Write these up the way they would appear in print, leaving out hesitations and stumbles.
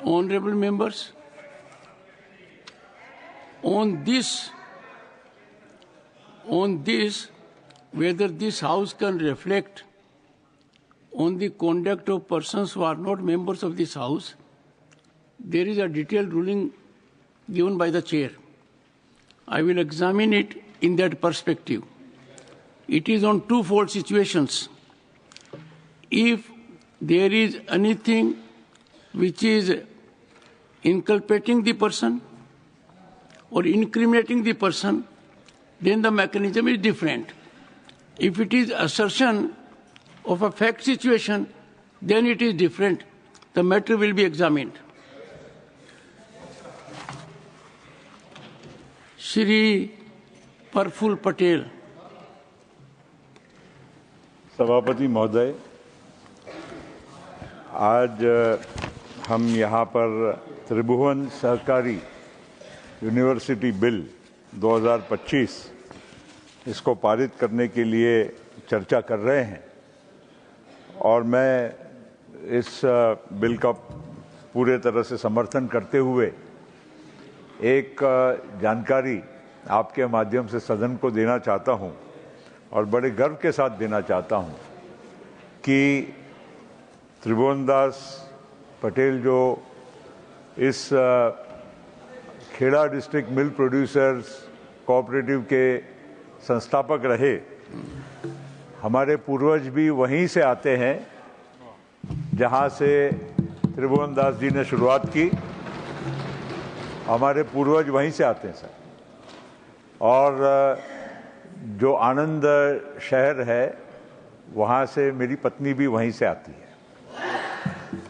Honorable members, on this, whether this House can reflect on the conduct of persons who are not members of this House, there is a detailed ruling given by the Chair. I will examine it in that perspective. It is on twofold situations. If there is anything which is inculpating the person or incriminating the person, then the mechanism is different. If it is assertion of a fact situation, then it is different. The matter will be examined. Shri Praful Patel. सभापति महोदय, आज हम यहाँ पर त्रिभुवन सहकारी university bill 2025 इसको पारित करने के लिए चर्चा कर रहे हैं और मैं इस बिल का पूरे तरह से समर्थन करते हुए एक जानकारी आपके माध्यम से सदन को देना चाहता हूं और बड़े गर्व के साथ देना चाहता हूं कि त्रिभुवन दास पटेल जो इस Kheda district milk producers cooperative के संस्थापक रहे, हमारे पूर्वज भी वहीं से आते हैं जहां से त्रिभुवन दास जी ने शुरुआत की। हमारे पूर्वज वहीं से आते हैं सर। और जो आनंद शहर है वहां से मेरी पत्नी भी वहीं से आती है।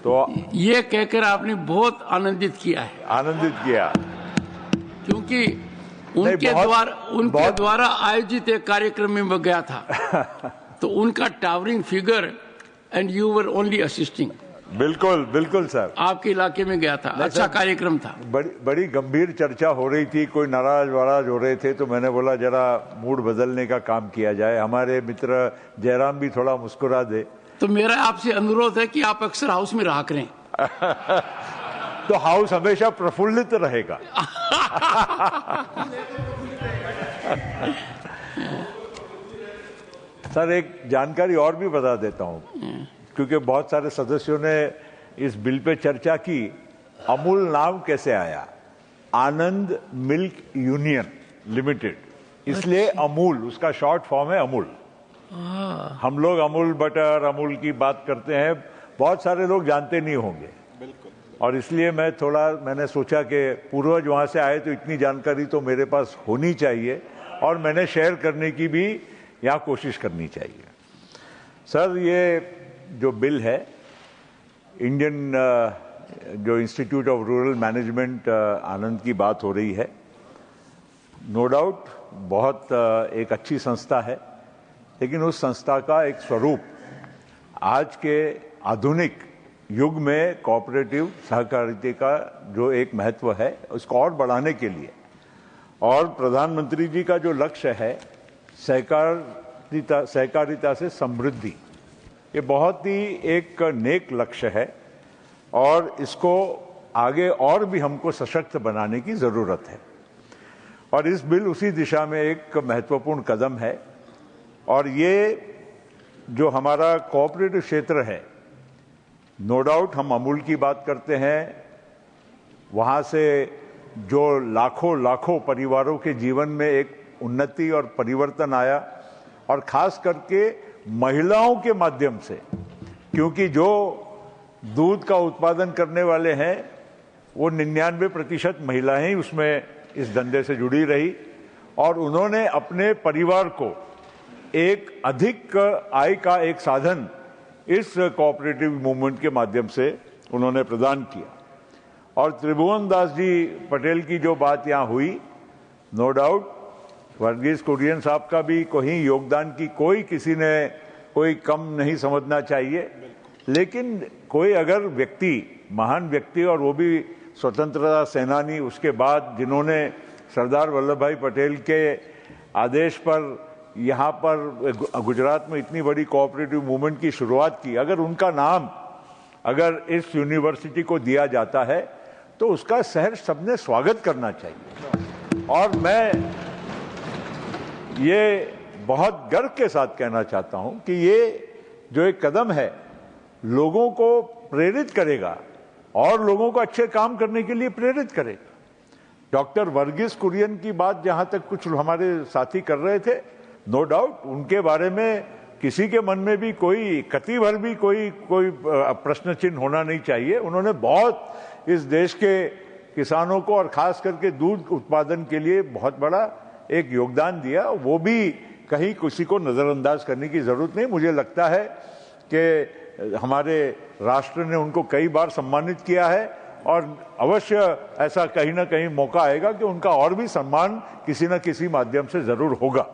तो ये कहकर आपने बहुत आनंदित किया है। आनंदित किया क्योंकि उनके द्वारा आयोजित एक कार्यक्रम में मैं गया था तो उनका towering figure and you were only assisting. बिल्कुल बिल्कुल सर, आपके इलाके में गया था, अच्छा कार्यक्रम था। बड़ी गंभीर चर्चा हो रही थी, कोई नाराज हो रहे थे, तो मैंने बोला जरा मूड बदलने का काम किया जाए, हमारे मित्र जयराम भी थोड़ा मुस्कुरा दे। तो मेरा आपसे अनुरोध है कि आप अक्सर हाउस में रहा करें। तो हाउस हमेशा प्रफुल्लित रहेगा। सर एक जानकारी और भी बता देता हूं, क्योंकि बहुत सारे सदस्यों ने इस बिल पे चर्चा की। अमूल नाम कैसे आया? आनंद मिल्क यूनियन लिमिटेड, इसलिए अमूल, उसका शॉर्ट फॉर्म है अमूल। हम लोग अमूल बटर, अमूल की बात करते हैं, बहुत सारे लोग जानते नहीं होंगे। और इसलिए मैंने सोचा कि पूर्वज वहां से आए तो इतनी जानकारी तो मेरे पास होनी चाहिए और मैंने शेयर करने की भी यहाँ कोशिश करनी चाहिए। सर ये जो बिल है, इंडियन जो इंस्टीट्यूट ऑफ रूरल मैनेजमेंट आनंद की बात हो रही है, नो डाउट बहुत एक अच्छी संस्था है, लेकिन उस संस्था का एक स्वरूप आज के आधुनिक युग में कोऑपरेटिव सहकारिता का जो एक महत्व है उसको और बढ़ाने के लिए, और प्रधानमंत्री जी का जो लक्ष्य है सहकारिता से समृद्धि, ये बहुत ही एक नेक लक्ष्य है और इसको आगे और भी हमको सशक्त बनाने की जरूरत है। और इस बिल उसी दिशा में एक महत्वपूर्ण कदम है। और ये जो हमारा कोऑपरेटिव क्षेत्र है, नो डाउट हम अमूल की बात करते हैं, वहां से जो लाखों परिवारों के जीवन में एक उन्नति और परिवर्तन आया, और खास करके महिलाओं के माध्यम से, क्योंकि जो दूध का उत्पादन करने वाले हैं वो 99% महिलाएं ही उसमें इस धंधे से जुड़ी रही, और उन्होंने अपने परिवार को एक अधिक आय का एक साधन इस कोऑपरेटिव मूवमेंट के माध्यम से उन्होंने प्रदान किया। और त्रिभुवन दास जी पटेल की जो बात यहाँ हुई, नो डाउट वर्गीज कुरियन साहब का भी कोई योगदान की किसी ने कोई कम नहीं समझना चाहिए। लेकिन कोई अगर व्यक्ति, महान व्यक्ति, और वो भी स्वतंत्रता सेनानी, उसके बाद जिन्होंने सरदार वल्लभ भाई पटेल के आदेश पर यहाँ पर गुजरात में इतनी बड़ी कोऑपरेटिव मूवमेंट की शुरुआत की, अगर उनका नाम अगर इस यूनिवर्सिटी को दिया जाता है तो उसका सहर्ष सबने स्वागत करना चाहिए। और मैं ये बहुत गर्व के साथ कहना चाहता हूं कि ये जो एक कदम है लोगों को प्रेरित करेगा और लोगों को अच्छे काम करने के लिए प्रेरित करेगा। डॉक्टर वर्गीस कुरियन की बात जहां तक कुछ हमारे साथी कर रहे थे, नो डाउट उनके बारे में किसी के मन में भी कोई कति भर भी कोई प्रश्न चिन्ह होना नहीं चाहिए। उन्होंने बहुत इस देश के किसानों को और खास करके दूध उत्पादन के लिए बहुत बड़ा एक योगदान दिया। वो भी कहीं किसी को नजरअंदाज करने की जरूरत नहीं। मुझे लगता है कि हमारे राष्ट्र ने उनको कई बार सम्मानित किया है और अवश्य ऐसा कहीं ना कहीं मौका आएगा कि उनका और भी सम्मान किसी न किसी माध्यम से जरूर होगा।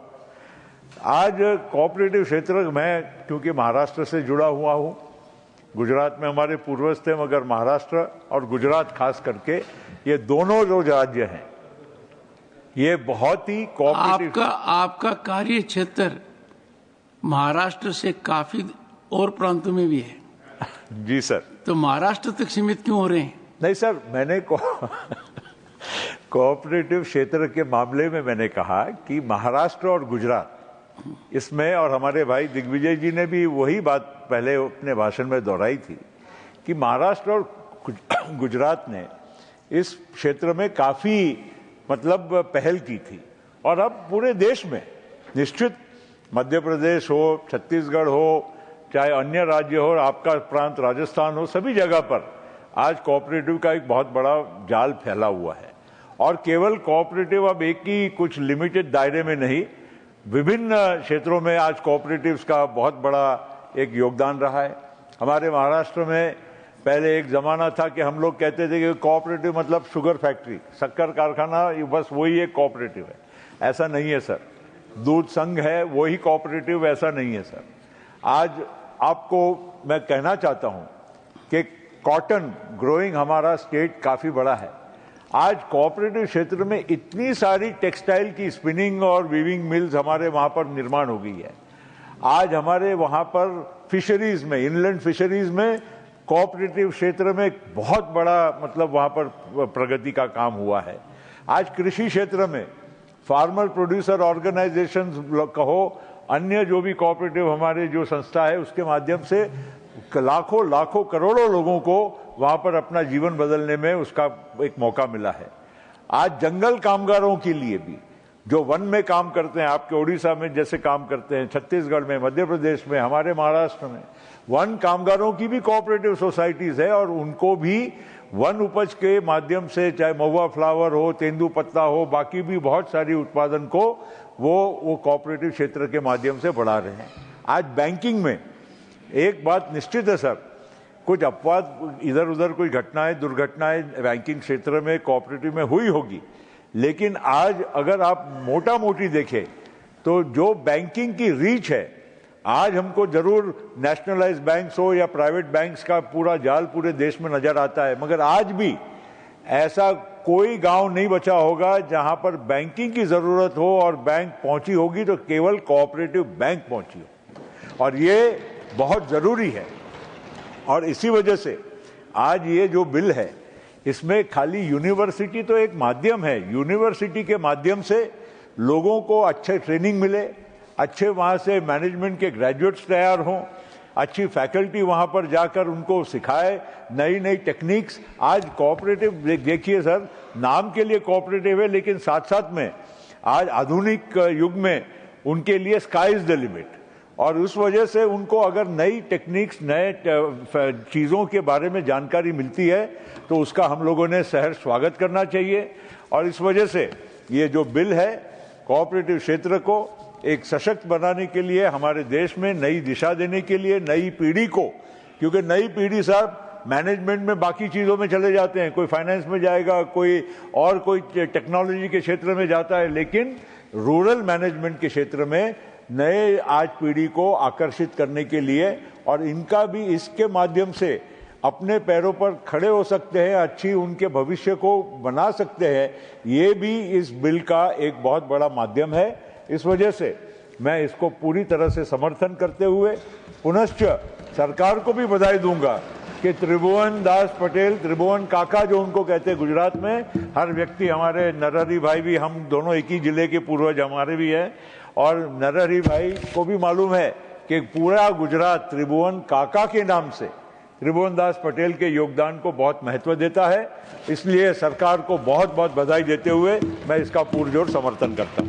आज कोऑपरेटिव क्षेत्र में क्योंकि महाराष्ट्र से जुड़ा हुआ हूं, गुजरात में हमारे पूर्वज थे, मगर महाराष्ट्र और गुजरात खास करके ये दोनों जो राज्य हैं ये बहुत ही कोऑपरेटिव। आपका कार्य क्षेत्र महाराष्ट्र से काफी और प्रांतों में भी है। जी सर। तो महाराष्ट्र तक सीमित क्यों हो रहे हैं? नहीं सर, मैंने कोऑपरेटिव क्षेत्र के मामले में मैंने कहा कि महाराष्ट्र और गुजरात इसमें, और हमारे भाई दिग्विजय जी ने भी वही बात पहले अपने भाषण में दोहराई थी कि महाराष्ट्र और गुजरात ने इस क्षेत्र में काफी मतलब पहल की थी और अब पूरे देश में निश्चित मध्य प्रदेश हो, छत्तीसगढ़ हो, चाहे अन्य राज्य हो, आपका प्रांत राजस्थान हो, सभी जगह पर आज कोऑपरेटिव का एक बहुत बड़ा जाल फैला हुआ है। और केवल कोऑपरेटिव अब एक ही कुछ लिमिटेड दायरे में नहीं, विभिन्न क्षेत्रों में आज कोऑपरेटिव्स का बहुत बड़ा एक योगदान रहा है। हमारे महाराष्ट्र में पहले एक जमाना था कि हम लोग कहते थे कि कोऑपरेटिव मतलब शुगर फैक्ट्री, शक्कर कारखाना, बस वही एक कोऑपरेटिव है। ऐसा नहीं है सर। दूध संघ है वही कोऑपरेटिव, ऐसा नहीं है सर। आज आपको मैं कहना चाहता हूं कि कॉटन ग्रोइंग हमारा स्टेट काफी बड़ा है। आज कोऑपरेटिव क्षेत्र में इतनी सारी टेक्सटाइल की स्पिनिंग और वीविंग मिल्स हमारे वहां पर निर्माण हो गई है। आज हमारे वहां पर फिशरीज में, इनलैंड फिशरीज में कोऑपरेटिव क्षेत्र में बहुत बड़ा मतलब वहां पर प्रगति का काम हुआ है। आज कृषि क्षेत्र में फार्मर प्रोड्यूसर ऑर्गेनाइजेशंस कहो, अन्य जो भी कोऑपरेटिव हमारे जो संस्था है उसके माध्यम से लाखों करोड़ों लोगों को वहां पर अपना जीवन बदलने में उसका एक मौका मिला है। आज जंगल कामगारों के लिए भी जो वन में काम करते हैं, आपके ओडिशा में जैसे काम करते हैं, छत्तीसगढ़ में, मध्य प्रदेश में, हमारे महाराष्ट्र में वन कामगारों की भी कोऑपरेटिव सोसाइटीज है और उनको भी वन उपज के माध्यम से, चाहे महुआ फ्लावर हो, तेंदुपत्ता हो, बाकी भी बहुत सारी उत्पादन को वो कोऑपरेटिव क्षेत्र के माध्यम से बढ़ा रहे हैं। आज बैंकिंग में एक बात निश्चित है सर, कुछ अपवाद इधर उधर कोई घटनाएं, दुर्घटनाएं बैंकिंग क्षेत्र में कोऑपरेटिव में हुई होगी, लेकिन आज अगर आप मोटा मोटी देखें तो जो बैंकिंग की रीच है, आज हमको जरूर नेशनलाइज्ड बैंक्स हो या प्राइवेट बैंक्स का पूरा जाल पूरे देश में नजर आता है, मगर आज भी ऐसा कोई गांव नहीं बचा होगा जहां पर बैंकिंग की जरूरत हो और बैंक पहुंची होगी तो केवल कोऑपरेटिव बैंक पहुंची हो। और ये बहुत जरूरी है। और इसी वजह से आज ये जो बिल है इसमें खाली यूनिवर्सिटी तो एक माध्यम है, यूनिवर्सिटी के माध्यम से लोगों को अच्छे ट्रेनिंग मिले, अच्छे वहां से मैनेजमेंट के ग्रेजुएट्स तैयार हों, अच्छी फैकल्टी वहां पर जाकर उनको सिखाए नई नई टेक्निक्स। आज कोऑपरेटिव देखिए सर, नाम के लिए कोऑपरेटिव है लेकिन साथ साथ में आज आधुनिक युग में उनके लिए स्काई इज द लिमिट। और उस वजह से उनको अगर नई टेक्निक्स, नए चीज़ों के बारे में जानकारी मिलती है तो उसका हम लोगों ने सहर्ष स्वागत करना चाहिए। और इस वजह से ये जो बिल है कोऑपरेटिव क्षेत्र को एक सशक्त बनाने के लिए, हमारे देश में नई दिशा देने के लिए, नई पीढ़ी को, क्योंकि नई पीढ़ी साहब मैनेजमेंट में बाकी चीज़ों में चले जाते हैं, कोई फाइनेंस में जाएगा, कोई और कोई टेक्नोलॉजी के क्षेत्र में जाता है, लेकिन रूरल मैनेजमेंट के क्षेत्र में नए आज पीढ़ी को आकर्षित करने के लिए और इनका भी इसके माध्यम से अपने पैरों पर खड़े हो सकते हैं, अच्छी उनके भविष्य को बना सकते हैं, ये भी इस बिल का एक बहुत बड़ा माध्यम है। इस वजह से मैं इसको पूरी तरह से समर्थन करते हुए पुनश्च सरकार को भी बधाई दूंगा कि त्रिभुवन दास पटेल, त्रिभुवन काका जो उनको कहते हैं गुजरात में, हर व्यक्ति, हमारे नरहरि भाई भी, हम दोनों एक ही जिले के पूर्वज हमारे भी हैं, और नरहरि भाई को भी मालूम है कि पूरा गुजरात त्रिभुवन काका के नाम से त्रिभुवन दास पटेल के योगदान को बहुत महत्व देता है। इसलिए सरकार को बहुत बहुत बधाई देते हुए मैं इसका पुरजोर समर्थन करता हूं।